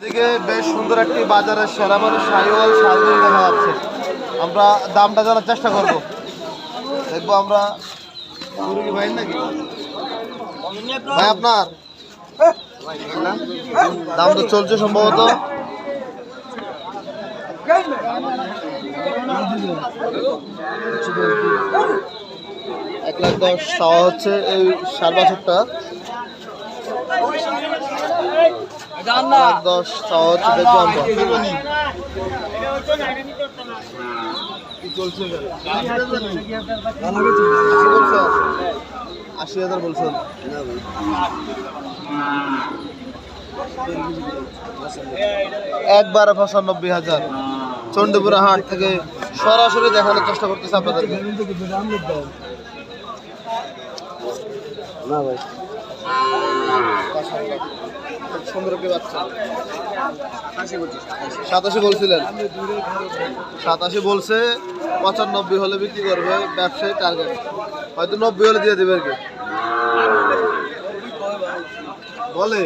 এদিকে বেশ সুন্দর একটি বাজারের সেরা মানে শাহিওয়াল শালগরি দেখা যাচ্ছে। আমরা দামটা জানার চেষ্টা করব। দেখবো আমরা মুরগি ভাই নাকি ভাই আপনার দাম তো চলছে সম্ভবত। $1,10,000 চাওয়া হচ্ছে এই সার বাছরটা। 1,10,000 চাওয়া হচ্ছে। দেখবো আমরা কি চলছে। 80,000 বলছেন। একবার 95,000 চণ্ডীপুরা হাট থেকে সরাসরি দেখানোর চেষ্টা করতেছে আপনাদেরকে। না ভাই সুন্দর একটি বাচ্চা 87 বলছিলেন। 87 বলছে, 95 হলে বিক্রি করবে। ব্যবসায়ী টার্গেট হয়তো 90 হলে দিয়ে দেবে আর কি বলে।